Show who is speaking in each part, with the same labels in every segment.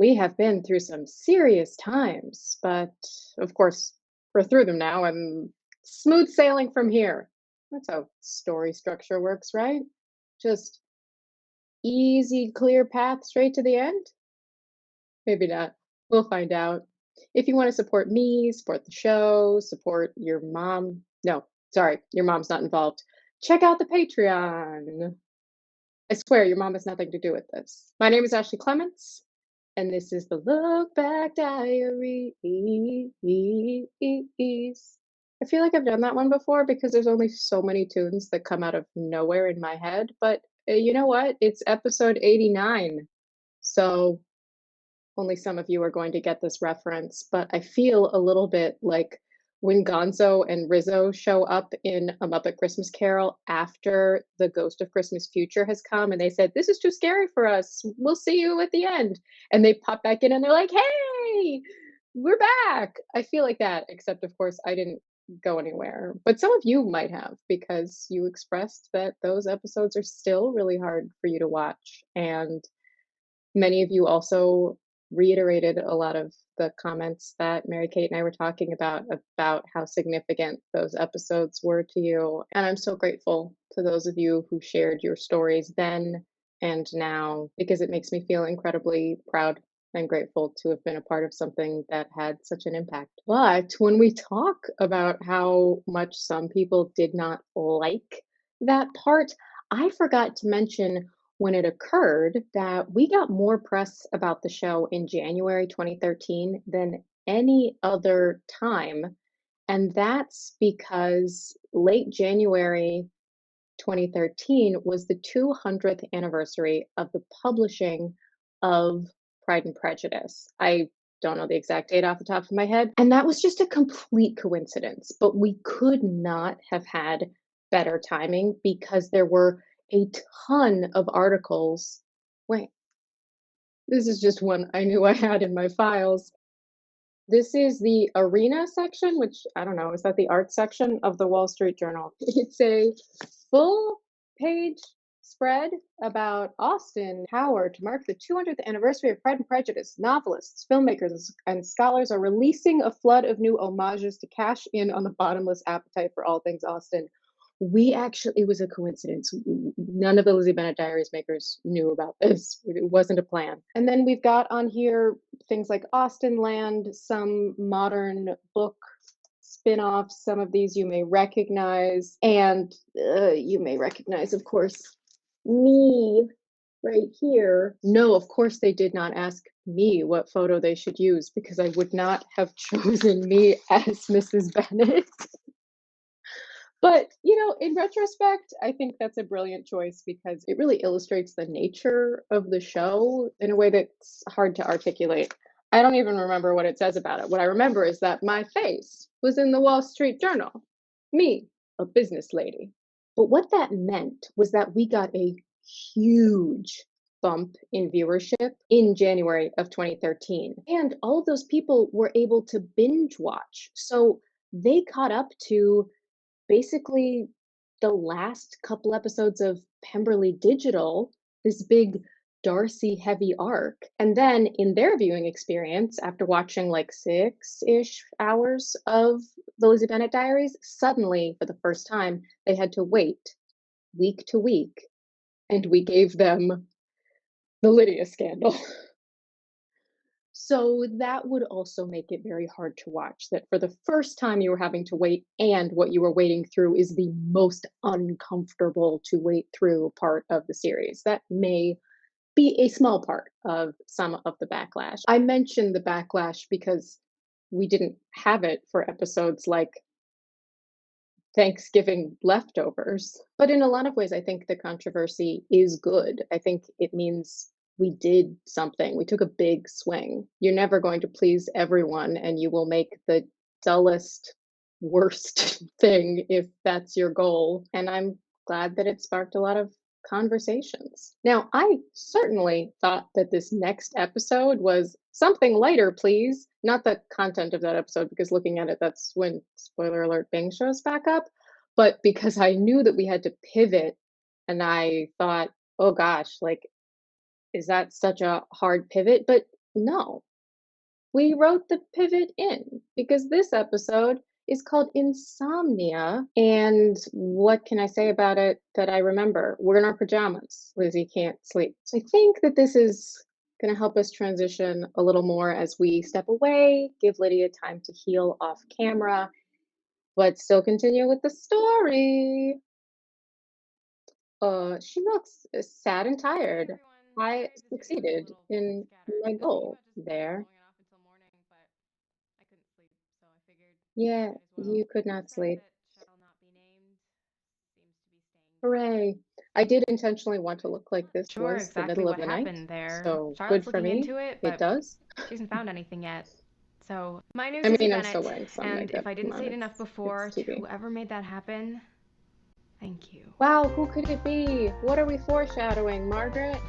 Speaker 1: We have been through some serious times, but of course, we're through them now and smooth sailing from here. That's how story structure works, right? Just easy, clear path straight to the end? Maybe not. We'll find out. If you want to support me, support the show, support your mom. No, sorry, your mom's not involved. Check out the Patreon. I swear your mom has nothing to do with this. My name is Ashley Clements, and this is the Look Back Diaries. I feel like I've done that one before because there's only so many tunes that come out of nowhere in my head, but you know what? It's episode 89. So only some of you are going to get this reference, but I feel a little bit like when Gonzo and Rizzo show up in A Muppet Christmas Carol after the Ghost of Christmas Future has come and they said, "This is too scary for us. We'll see you at the end." And they pop back in and they're like, "Hey, we're back." I feel like that, except of course I didn't go anywhere. But some of you might have because you expressed that those episodes are still really hard for you to watch. And many of you also reiterated a lot of the comments that Mary Kate and I were talking about how significant those episodes were to you. And I'm so grateful to those of you who shared your stories then and now because it makes me feel incredibly proud and grateful to have been a part of something that had such an impact. But when we talk about how much some people did not like that part, I forgot to mention when it occurred that we got more press about the show in January 2013 than any other time. And that's because late January 2013 was the 200th anniversary of the publishing of Pride and Prejudice. I don't know the exact date off the top of my head. And that was just a complete coincidence, but we could not have had better timing because there were a ton of articles. Wait, this is just one I knew I had in my files. This is the arena section, which I don't know, is that the art section of the Wall Street Journal? It's a full page spread about Austin Howard to mark the 200th anniversary of Pride and Prejudice. Novelists, filmmakers, and scholars are releasing a flood of new homages to cash in on the bottomless appetite for all things Austen. We actually, it was a coincidence. None of the Lizzie Bennet Diaries makers knew about this. It wasn't a plan. And then we've got on here things like Austen Land, some modern book spin-offs. Some of these you may recognize, and you may recognize, of course, me right here. No, of course they did not ask me what photo they should use because I would not have chosen me as Mrs. Bennet. But, in retrospect, I think that's a brilliant choice because it really illustrates the nature of the show in a way that's hard to articulate. I don't even remember what it says about it. What I remember is that my face was in the Wall Street Journal. Me, a business lady. But what that meant was that we got a huge bump in viewership in January of 2013. And all of those people were able to binge watch. So they caught up to basically the last couple episodes of Pemberley Digital, this big Darcy heavy arc. And then in their viewing experience, after watching like 6-ish hours of the Lizzie Bennet Diaries, suddenly for the first time, they had to wait week to week. And we gave them the Lydia scandal. So that would also make it very hard to watch, that for the first time you were having to wait, and what you were waiting through is the most uncomfortable to wait through part of the series. That may be a small part of some of the backlash. I mentioned the backlash because we didn't have it for episodes like Thanksgiving leftovers. But in a lot of ways, I think the controversy is good. I think it means we did something. We took a big swing. You're never going to please everyone, and you will make the dullest, worst thing if that's your goal. And I'm glad that it sparked a lot of conversations. Now, I certainly thought that this next episode was something lighter, please. Not the content of that episode, because looking at it, that's when, spoiler alert, Bing shows back up. But because I knew that we had to pivot, and I thought, oh gosh, like, is that such a hard pivot? But No, we wrote the pivot in because this episode is called Insomnia. And what can I say about it that I remember? We're in our pajamas. Lizzie can't sleep. So I think that this is going to help us transition a little more as we step away, give Lydia time to heal off camera, but still continue with the story. She looks sad and
Speaker 2: Hey
Speaker 1: tired.
Speaker 2: everyone,
Speaker 1: I
Speaker 2: sorry this video is a
Speaker 1: succeeded
Speaker 2: little
Speaker 1: in
Speaker 2: scattered.
Speaker 1: my
Speaker 2: I was thinking
Speaker 1: goal
Speaker 2: about just
Speaker 1: there.
Speaker 2: blowing it off until morning, but I couldn't sleep, so I figured
Speaker 1: Yeah,
Speaker 2: might as well.
Speaker 1: you could
Speaker 2: This
Speaker 1: not
Speaker 2: friend
Speaker 1: sleep.
Speaker 2: that shall not be named seems to be staying behind.
Speaker 1: Hooray. I did intentionally want to look
Speaker 2: I'm
Speaker 1: like
Speaker 2: not
Speaker 1: this
Speaker 2: sure
Speaker 1: was the
Speaker 2: exactly
Speaker 1: middle of
Speaker 2: what
Speaker 1: the night,
Speaker 2: happened there.
Speaker 1: so good
Speaker 2: Charlotte's
Speaker 1: for
Speaker 2: looking
Speaker 1: me.
Speaker 2: into it,
Speaker 1: It
Speaker 2: but
Speaker 1: does.
Speaker 2: she hasn't found anything yet. So, my name's
Speaker 1: I
Speaker 2: Susie
Speaker 1: mean, I'm still
Speaker 2: Bennett,
Speaker 1: wearing some
Speaker 2: and if
Speaker 1: makeup.
Speaker 2: I
Speaker 1: Come
Speaker 2: didn't
Speaker 1: on,
Speaker 2: say it enough
Speaker 1: it's
Speaker 2: before, to
Speaker 1: TV.
Speaker 2: whoever made that happen, thank you.
Speaker 1: Wow, who could it be? What are we foreshadowing, Margaret?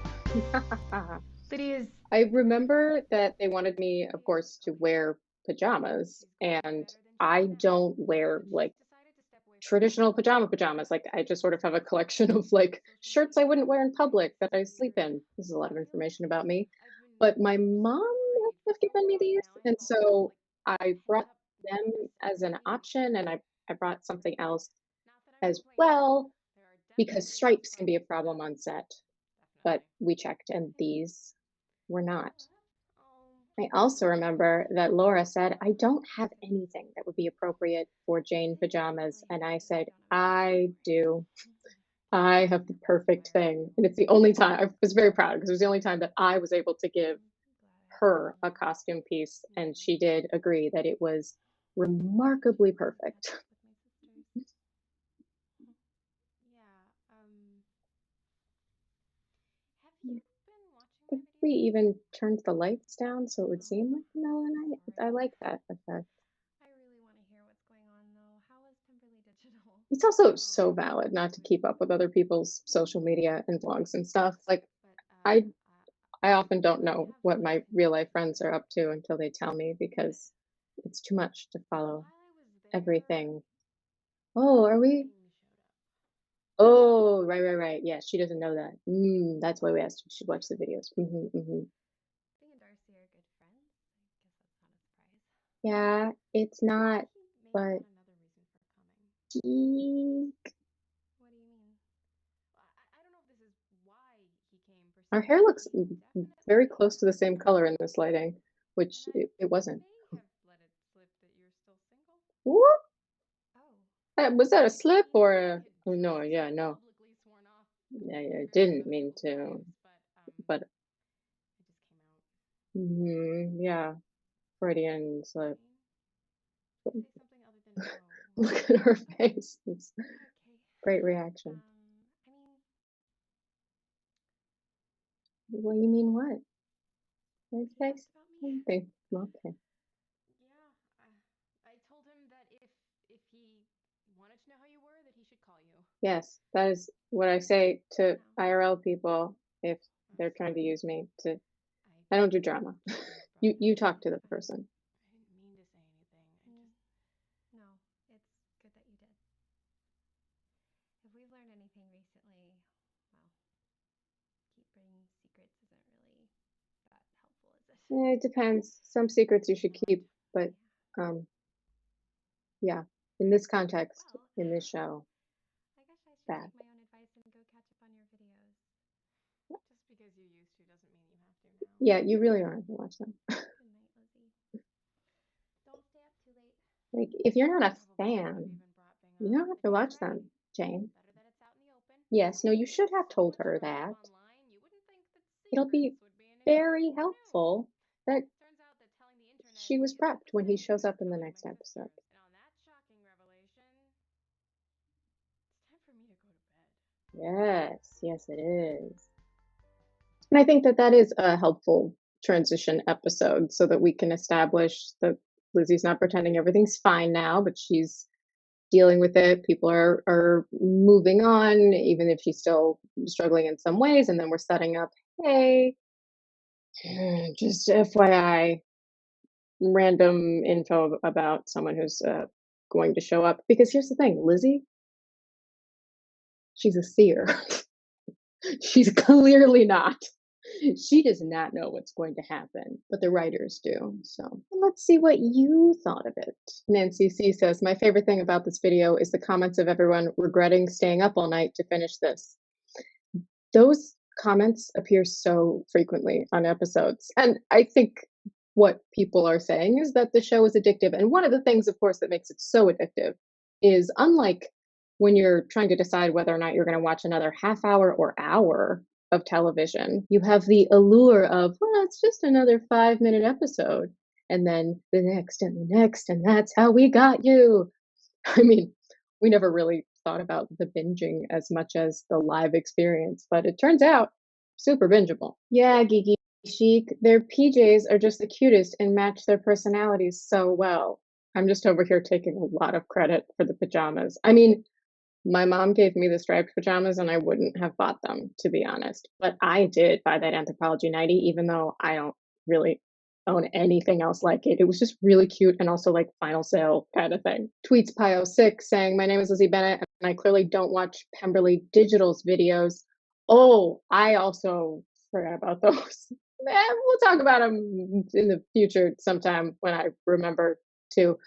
Speaker 2: Lydia's.
Speaker 1: I remember that they wanted me, of
Speaker 2: Lydia's
Speaker 1: course, to
Speaker 2: okay.
Speaker 1: wear pajamas,
Speaker 2: She's going
Speaker 1: and
Speaker 2: better than she
Speaker 1: I
Speaker 2: is now,
Speaker 1: don't wear
Speaker 2: but
Speaker 1: like
Speaker 2: she's decided to step away from
Speaker 1: traditional
Speaker 2: school
Speaker 1: pajamas. Like I just sort of have a collection of like
Speaker 2: social
Speaker 1: shirts I
Speaker 2: media
Speaker 1: wouldn't wear in
Speaker 2: and
Speaker 1: public that I sleep
Speaker 2: easier
Speaker 1: in. This is a lot of
Speaker 2: feelings.
Speaker 1: information about me.
Speaker 2: I've been
Speaker 1: But my
Speaker 2: so
Speaker 1: mom
Speaker 2: worried
Speaker 1: must have
Speaker 2: for
Speaker 1: given
Speaker 2: her
Speaker 1: me
Speaker 2: on
Speaker 1: these,
Speaker 2: now. I
Speaker 1: and
Speaker 2: have all these
Speaker 1: so
Speaker 2: like
Speaker 1: I
Speaker 2: pent
Speaker 1: brought
Speaker 2: up
Speaker 1: them
Speaker 2: nervous
Speaker 1: as an
Speaker 2: energy.
Speaker 1: option, and I brought something else
Speaker 2: Not that I'm
Speaker 1: as
Speaker 2: complaining.
Speaker 1: well
Speaker 2: There are
Speaker 1: because
Speaker 2: definitely worse
Speaker 1: stripes can be a
Speaker 2: clothes than
Speaker 1: problem
Speaker 2: that.
Speaker 1: on set. But
Speaker 2: Definitely.
Speaker 1: we checked, and
Speaker 2: Hey,
Speaker 1: these were
Speaker 2: you
Speaker 1: not.
Speaker 2: saw that?
Speaker 1: I
Speaker 2: I
Speaker 1: also
Speaker 2: thought maybe
Speaker 1: remember that Laura said, I don't
Speaker 2: it
Speaker 1: have
Speaker 2: was a
Speaker 1: anything
Speaker 2: mistake.
Speaker 1: that would be appropriate for Jane
Speaker 2: Lydia doesn't
Speaker 1: pajamas.
Speaker 2: really
Speaker 1: And I
Speaker 2: hide that
Speaker 1: said,
Speaker 2: you don't have anything
Speaker 1: I
Speaker 2: for it.
Speaker 1: do.
Speaker 2: It's
Speaker 1: I have the
Speaker 2: easier for us to
Speaker 1: perfect
Speaker 2: wear
Speaker 1: thing. And
Speaker 2: than
Speaker 1: it's the only time I was very proud because it was the only time that I was able to give
Speaker 2: I'm glad I
Speaker 1: her a
Speaker 2: can
Speaker 1: costume piece. And
Speaker 2: maybe
Speaker 1: she did agree that it was remarkably
Speaker 2: finally catch
Speaker 1: perfect.
Speaker 2: up with my sisters. Yeah, have you been watching
Speaker 1: I
Speaker 2: my
Speaker 1: think we
Speaker 2: videos?
Speaker 1: even turned the lights down so it would
Speaker 2: No,
Speaker 1: seem like the middle of the
Speaker 2: this is
Speaker 1: night. I
Speaker 2: already
Speaker 1: like
Speaker 2: late.
Speaker 1: that effect.
Speaker 2: I really want to hear what's going on though. How is Pemberley Digital?
Speaker 1: It's also
Speaker 2: Oh,
Speaker 1: so valid not to keep up with other people's social media and vlogs and stuff. Like
Speaker 2: but
Speaker 1: I I often don't
Speaker 2: I
Speaker 1: know
Speaker 2: have
Speaker 1: what
Speaker 2: learned
Speaker 1: my
Speaker 2: things
Speaker 1: real life
Speaker 2: since
Speaker 1: friends are up to until they tell me
Speaker 2: but
Speaker 1: because it's too much to follow
Speaker 2: while I was there,
Speaker 1: everything. Oh, are we?
Speaker 2: something showed up.
Speaker 1: Oh, right, right, right. Yeah, she doesn't know that. That's why we asked if she'd watch the videos.
Speaker 2: Being and Darcy are good friends. I guess that's not a surprise.
Speaker 1: Yeah, it's
Speaker 2: I think
Speaker 1: not,
Speaker 2: he may have
Speaker 1: but
Speaker 2: had another reason for coming.
Speaker 1: eek.
Speaker 2: What do you mean? Well, I don't know if this is why he came per
Speaker 1: Our
Speaker 2: se,
Speaker 1: hair
Speaker 2: but
Speaker 1: looks
Speaker 2: he definitely
Speaker 1: very
Speaker 2: wanted
Speaker 1: close
Speaker 2: to
Speaker 1: to the
Speaker 2: know.
Speaker 1: same color in this lighting,
Speaker 2: And
Speaker 1: which
Speaker 2: I
Speaker 1: it wasn't.
Speaker 2: may have let it slip that you're still single.
Speaker 1: Whoop.
Speaker 2: Oh,
Speaker 1: Was that a slip
Speaker 2: you
Speaker 1: or
Speaker 2: know, I
Speaker 1: a?
Speaker 2: had
Speaker 1: Oh, no,
Speaker 2: just
Speaker 1: yeah, no.
Speaker 2: publicly sworn off
Speaker 1: Yeah,
Speaker 2: my
Speaker 1: I
Speaker 2: marriage with
Speaker 1: didn't
Speaker 2: other
Speaker 1: mean
Speaker 2: people's
Speaker 1: to,
Speaker 2: wives, but
Speaker 1: but
Speaker 2: it just came out.
Speaker 1: yeah, Freudian slip.
Speaker 2: Jane, say something other than oh.
Speaker 1: Look at her
Speaker 2: Oh,
Speaker 1: face. It's
Speaker 2: okay.
Speaker 1: great reaction.
Speaker 2: I mean,
Speaker 1: What do you mean what? Did
Speaker 2: he
Speaker 1: I say
Speaker 2: asked about me.
Speaker 1: something? Okay.
Speaker 2: Yeah, I told him that if he wanted to know how you were, that he should call you.
Speaker 1: Yes, that is what I say to
Speaker 2: No,
Speaker 1: IRL people if
Speaker 2: I'm
Speaker 1: they're trying to
Speaker 2: sorry.
Speaker 1: use me to
Speaker 2: I
Speaker 1: I don't do drama.
Speaker 2: shouldn't have brought it
Speaker 1: You
Speaker 2: up.
Speaker 1: talk to the
Speaker 2: It's fine.
Speaker 1: person.
Speaker 2: I didn't mean to say anything. I just
Speaker 3: No, it's good that you did. If we've learned anything recently, well, keeping secrets isn't really that helpful, is it?
Speaker 1: It depends. Some secrets you should
Speaker 2: what?
Speaker 1: keep, but
Speaker 3: Yeah.
Speaker 1: um yeah, in this context,
Speaker 3: Well,
Speaker 1: in this show,
Speaker 3: I guess I should
Speaker 1: bad.
Speaker 3: take my own advice and go catch up on your videos.
Speaker 2: Just because you used to doesn't mean you have to now.
Speaker 1: Yeah, you really don't have to watch them.
Speaker 3: Good night, Lizzie. Don't stay up too late.
Speaker 1: Like if you're not a
Speaker 2: Probably shouldn't have
Speaker 1: fan,
Speaker 2: even brought Bing
Speaker 1: you
Speaker 2: up.
Speaker 1: don't have
Speaker 2: But
Speaker 1: to
Speaker 2: he's
Speaker 1: watch
Speaker 2: right.
Speaker 1: them, Jane.
Speaker 2: Better that it's out in the open.
Speaker 1: Yes, no, you should have
Speaker 2: So
Speaker 1: told
Speaker 2: much
Speaker 1: her
Speaker 2: of our life
Speaker 1: that.
Speaker 2: online, you wouldn't think that
Speaker 1: It'll
Speaker 2: secrets
Speaker 1: be
Speaker 2: would be an issue.
Speaker 1: very
Speaker 2: Who knew?
Speaker 1: helpful that
Speaker 2: Turns out that telling the internet
Speaker 1: she was
Speaker 2: isn't
Speaker 1: prepped
Speaker 2: the
Speaker 1: when he
Speaker 2: same
Speaker 1: shows
Speaker 2: as
Speaker 1: up in the
Speaker 2: telling my
Speaker 1: next episode.
Speaker 2: sisters. And on that shocking revelation, it's time for me to go to bed.
Speaker 1: Yes, yes, it is. And I think that that is a helpful transition episode so that we can establish that Lizzie's not pretending everything's fine now, but she's dealing with it. People are moving on, even if she's still struggling in some ways. And then we're setting up, hey, just FYI, random info about someone who's going to show up. Because here's the thing, Lizzie, she's a seer. She's clearly not. She does not know what's going to happen, but the writers do. So let's see what you thought of it. Nancy C says, my favorite thing about this video is the comments of everyone regretting staying up all night to finish this. Those comments appear so frequently on episodes. And I think what people are saying is that the show is addictive. And one of the things, of course, that makes it so addictive is unlike when you're trying to decide whether or not you're going to watch another half hour or hour of television, you have the allure of, well, it's just another 5-minute episode. And then the next and the next, and that's how we got you. I mean, we never really thought about the binging as much as the live experience, but it turns out super bingeable. Yeah, Geeky Chic, their PJs are just the cutest and match their personalities so well. I'm just over here taking a lot of credit for the pajamas. I mean, my mom gave me the striped pajamas and I wouldn't have bought them, to be honest. But I did buy that Anthropology 90, even though I don't really own anything else like it. It was just really cute and also like final sale kind of thing. Tweets Pio6 saying, my name is Lizzie Bennett and I clearly don't watch Pemberley Digital's videos. Oh, I also forgot about those. We'll talk about them in the future sometime when I remember to.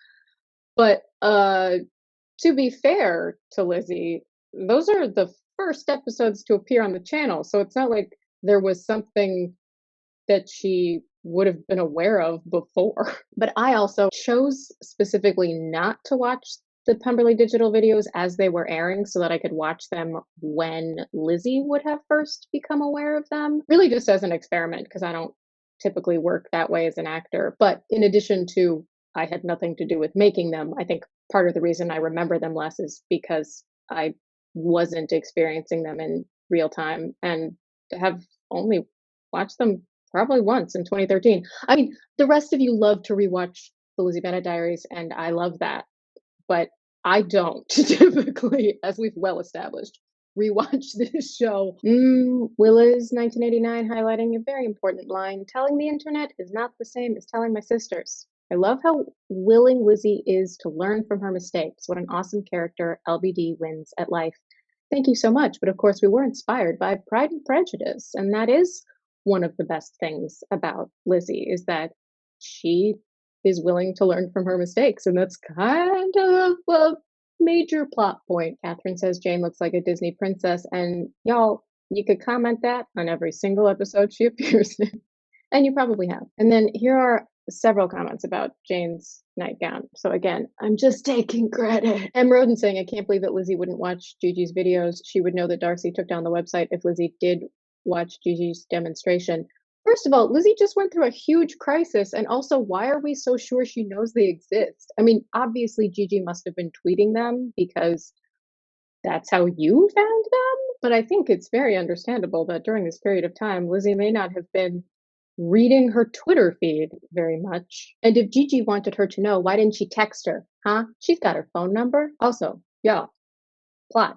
Speaker 1: But to be fair to Lizzie, those are the first episodes to appear on the channel. So it's not like there was something that she would have been aware of before. But I also chose specifically not to watch the Pemberley Digital videos as they were airing so that I could watch them when Lizzie would have first become aware of them. Really just as an experiment, because I don't typically work that way as an actor. But in addition to I had nothing to do with making them, I think part of the reason I remember them less is because I wasn't experiencing them in real time and have only watched them probably once in 2013. I mean, the rest of you love to rewatch the Lizzie Bennett Diaries, and I love that. But I don't typically, as we've well established, rewatch this show. Willa's 1989 highlighting a very important line. Telling the internet is not the same as telling my sisters. I love how willing Lizzie is to learn from her mistakes. What an awesome character LBD wins at life. Thank you so much. But of course, we were inspired by Pride and Prejudice. And that is one of the best things about Lizzie is that she is willing to learn from her mistakes. And that's kind of a major plot point. Catherine says Jane looks like a Disney princess. And y'all, you could comment that on every single episode she appears in. And you probably have. And then here are several comments about Jane's nightgown. So again, I'm just taking credit. M. Roden saying, I can't believe that Lizzie wouldn't watch Gigi's videos. She would know that Darcy took down the website if Lizzie did watch Gigi's demonstration. First of all, Lizzie just went through a huge crisis. And also, why are we so sure she knows they exist? I mean, obviously Gigi must have been tweeting them because that's how you found them. But I think it's very understandable that during this period of time, Lizzie may not have been reading her Twitter feed very much. And if Gigi wanted her to know, why didn't she text her? Huh? She's got her phone number. Also, y'all, plot.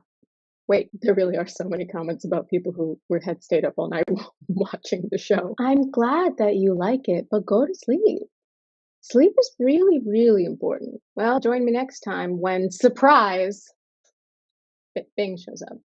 Speaker 1: Wait, there really are so many comments about people who had stayed up all night watching the show. I'm glad that you like it, but go to sleep. Sleep is really, really important. Well, join me next time when, surprise, Bing shows up.